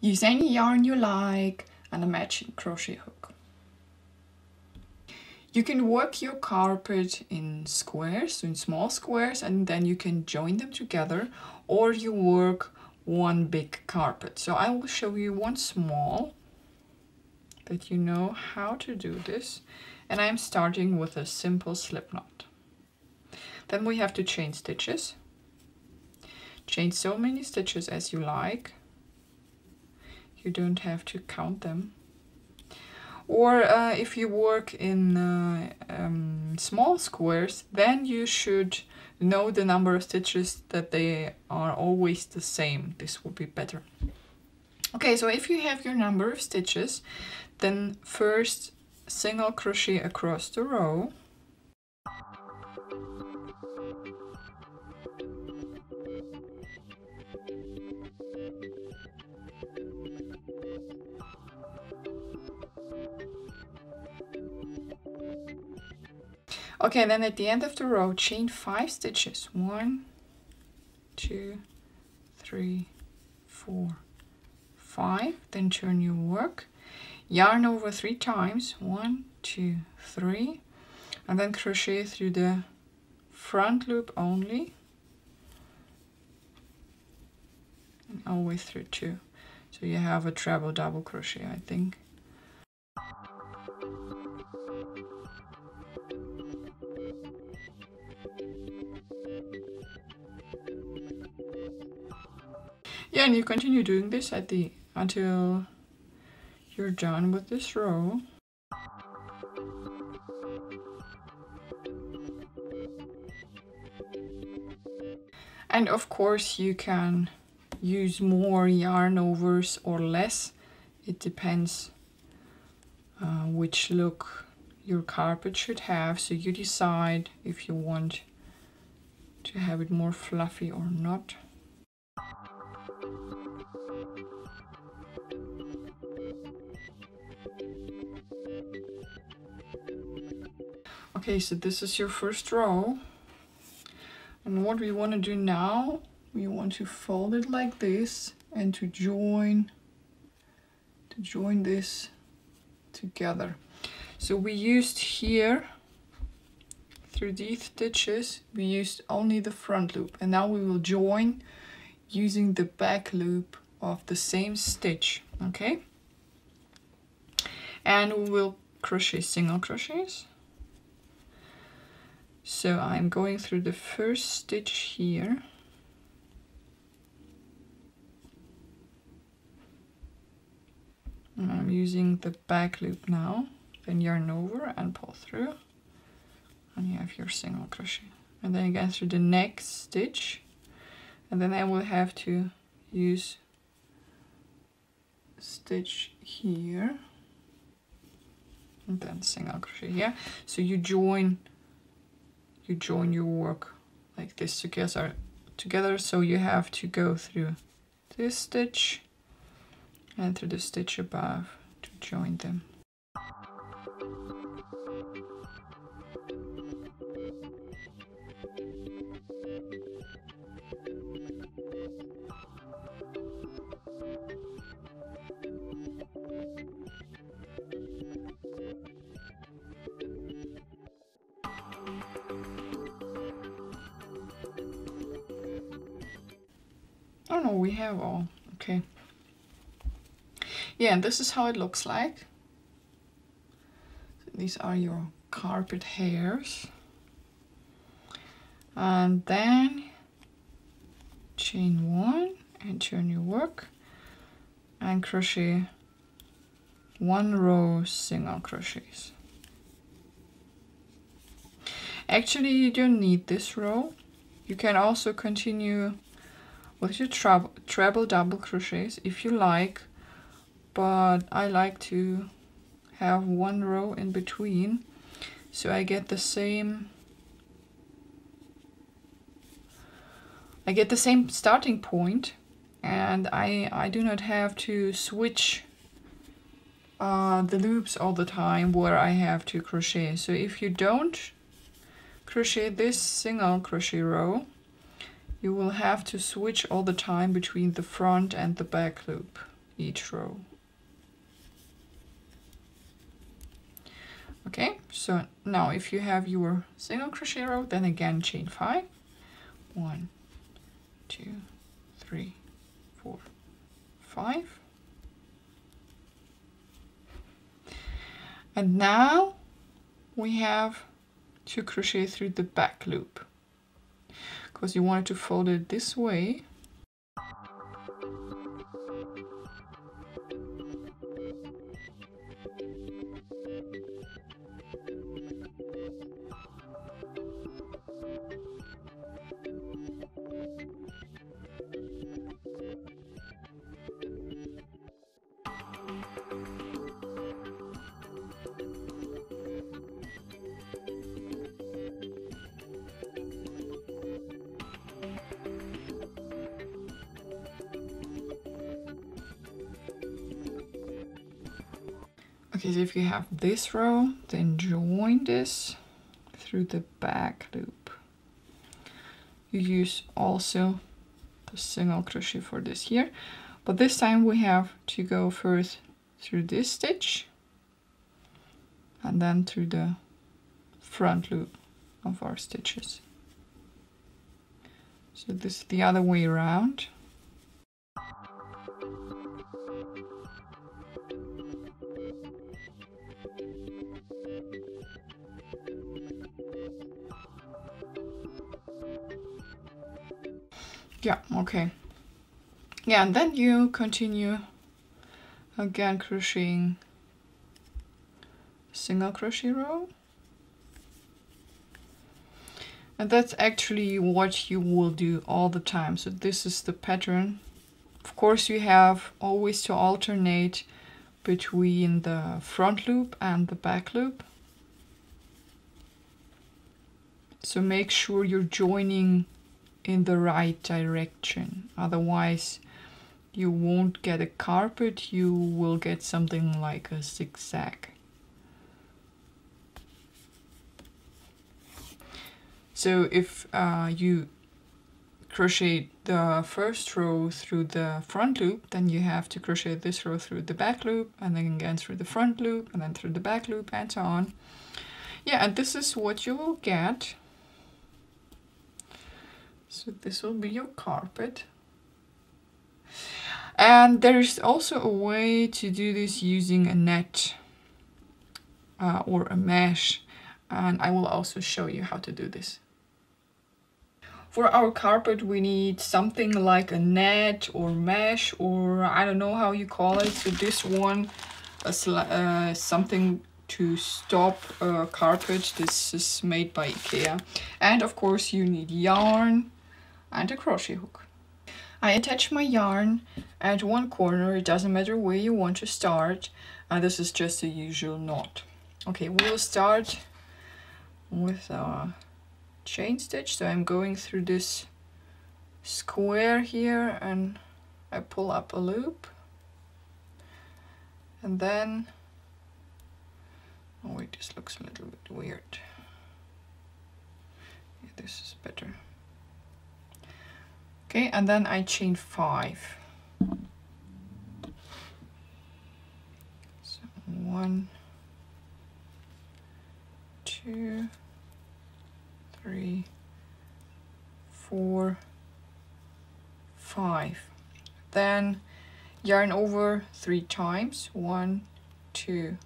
Use any yarn you like and a matching crochet hook. You can work your carpet in squares, in small squares, and then you can join them together, or you work one big carpet. So I will show you one small, that you know how to do this. And I'm starting with a simple slip knot. Then we have to chain stitches. Chain so many stitches as you like. You don't have to count them. Or if you work in small squares, then you should know the number of stitches, that they are always the same. This will be better. Okay, so if you have your number of stitches, then first single crochet across the row. Okay, then at the end of the row, chain 5 stitches. 1, 2, 3, 4, 5. Then turn your work. Yarn over 3 times. 1, 2, 3. And then crochet through the front loop only. And always through 2. So you have a treble double crochet, I think. Yeah, and you continue doing this until you're done with this row. And of course you can use more yarn overs or less. It depends which look your carpet should have. So you decide if you want to have it more fluffy or not. Okay, so this is your first row. And what we want to do now, we want to fold it like this and to join this together. So we used here, through these stitches, we used only the front loop, and now we will join using the back loop of the same stitch, okay? And we will crochet single crochets. So I'm going through the first stitch here. And I'm using the back loop now, then yarn over and pull through, and you have your single crochet. And then again through the next stitch, and then I will have to use stitch here, and then single crochet here. So you join your work like this together, so you have to go through this stitch and through the stitch above to join them. Oh no, we have all. Okay. Yeah, and this is how it looks like. These are your carpet hairs. And then chain 1 and turn your work and crochet 1 row single crochets. Actually, you don't need this row. You can also continue with your treble double crochets if you like, but I like to have 1 row in between, so I get the same starting point, and I do not have to switch the loops all the time where I have to crochet. So if you don't crochet this single crochet row, you will have to switch all the time between the front and the back loop. each row. Okay, so now if you have your single crochet row, then again chain 5. 1, 2, 3, 4, 5. And now we have to crochet through the back loop, because you want to fold it this way. Okay, so if you have this row, then join this through the back loop. You use also the single crochet for this here, but this time we have to go first through this stitch and then through the front loop of our stitches. So this is the other way around. Yeah, okay. Yeah, and then you continue again crocheting single crochet row. And that's actually what you will do all the time. So this is the pattern. Of course, you have always to alternate between the front loop and the back loop. So make sure you're joining in the right direction, otherwise you won't get a carpet, you will get something like a zigzag. So if you crochet the first row through the front loop, then you have to crochet this row through the back loop, and then again through the front loop, and then through the back loop, and so on. Yeah, and this is what you will get. So this will be your carpet. And there's also a way to do this using a net or a mesh, and I will also show you how to do this. For our carpet we need something like a net or mesh, or I don't know how you call it. So this one something to stop a carpet. This is made by IKEA. And of course you need yarn and a crochet hook. I attach my yarn at one corner, it doesn't matter where you want to start, and this is just a usual knot. Okay, we'll start with a chain stitch. So I'm going through this square here and I pull up a loop, and then, oh wait, this looks a little bit weird. Yeah, this is better. Okay, and then I chain 5. So 1, 2, 3, 4, 5. Then yarn over 3 times, 1, 2,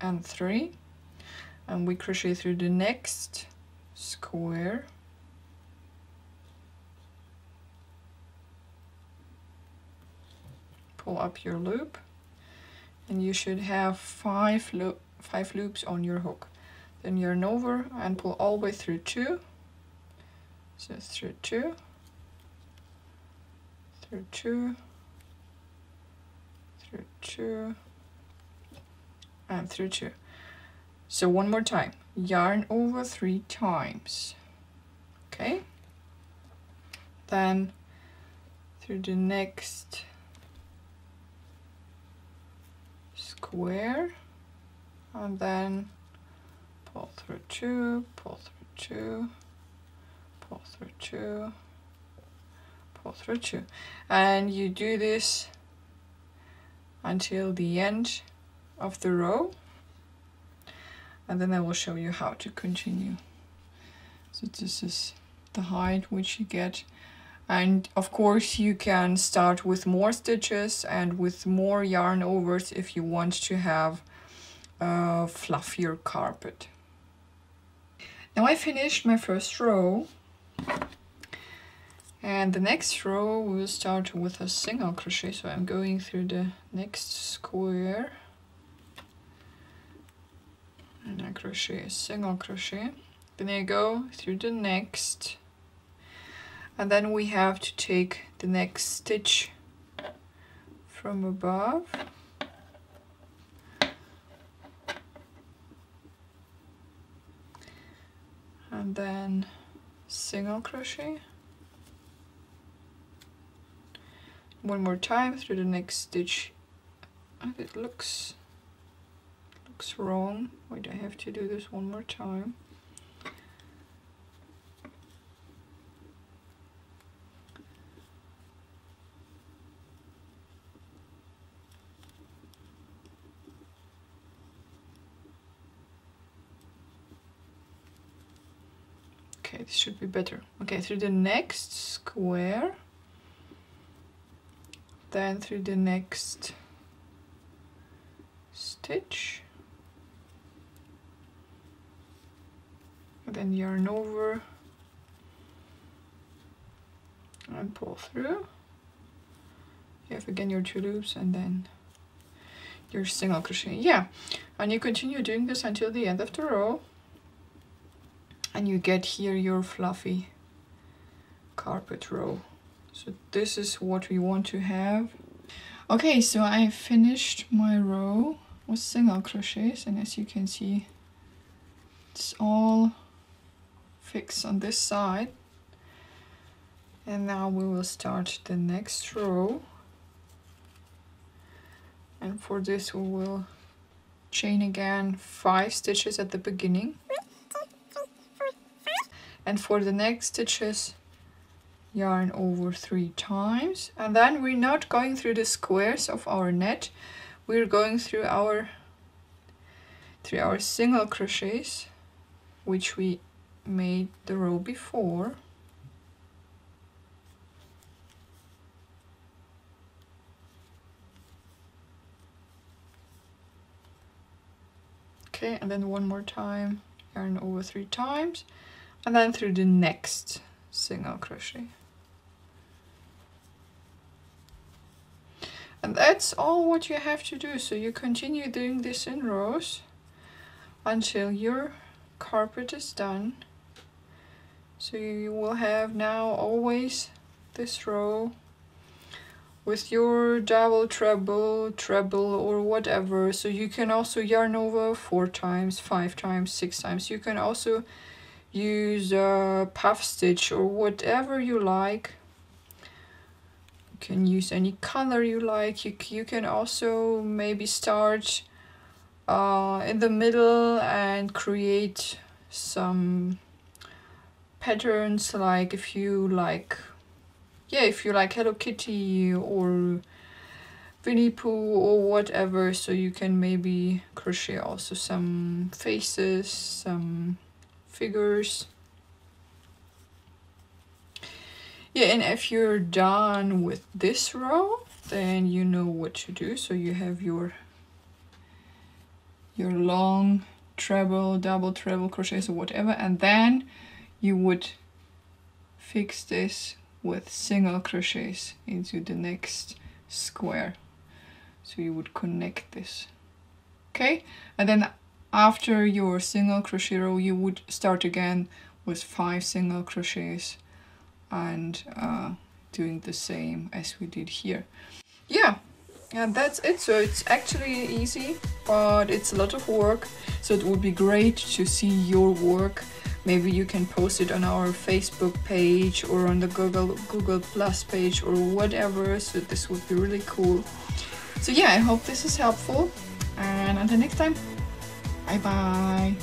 and 3, and we crochet through the next square. Pull up your loop, and you should have 5 loops on your hook. Then yarn over and pull all the way through 2. So through 2, through 2, through 2, and through 2. So one more time, yarn over 3 times. Okay, then through the next square, and then pull through 2, pull through 2, pull through 2, pull through 2, and you do this until the end of the row, and then I will show you how to continue. So this is the height which you get, and of course you can start with more stitches and with more yarn overs if you want to have a fluffier carpet. Now I finished my first row, and the next row we will start with a single crochet. So I'm going through the next square and I crochet a single crochet, then I go through the next, and then we have to take the next stitch from above and then single crochet one more time through the next stitch, and it looks wrong. Wait, I have to do this one more time. Okay, this should be better. Okay, through the next square, then through the next stitch, and then yarn over and pull through. You have again your 2 loops and then your single crochet. Yeah, and you continue doing this until the end of the row, and you get here your fluffy carpet row. So this is what we want to have. Okay, so I finished my row with single crochets, and as you can see, it's all fixed on this side. And now we will start the next row, and for this we will chain again 5 stitches at the beginning, and for the next stitches yarn over 3 times, and then we're not going through the squares of our net, we're going through our single crochets which we made the row before. Okay, and then one more time, yarn over 3 times, and then through the next single crochet. And that's all what you have to do. So you continue doing this in rows until your carpet is done. So you will have now always this row with your double, treble, or whatever. So you can also yarn over 4 times, 5 times, 6 times. You can also use a puff stitch or whatever you like. You can use any color you like. You can also maybe start in the middle and create some patterns, like if you like Hello Kitty or Winnie Pooh or whatever. So you can maybe crochet also some faces, some figures. Yeah, and if you're done with this row, then you know what to do. So you have your long treble, double treble crochets or whatever, and then you would fix this with single crochets into the next square. So you would connect this. Okay, and then after your single crochet row, you would start again with 5 single crochets and doing the same as we did here. Yeah, and that's it. So it's actually easy, but it's a lot of work. So it would be great to see your work. Maybe you can post it on our Facebook page or on the Google Plus page or whatever. So this would be really cool. So yeah, I hope this is helpful, and until next time, bye bye.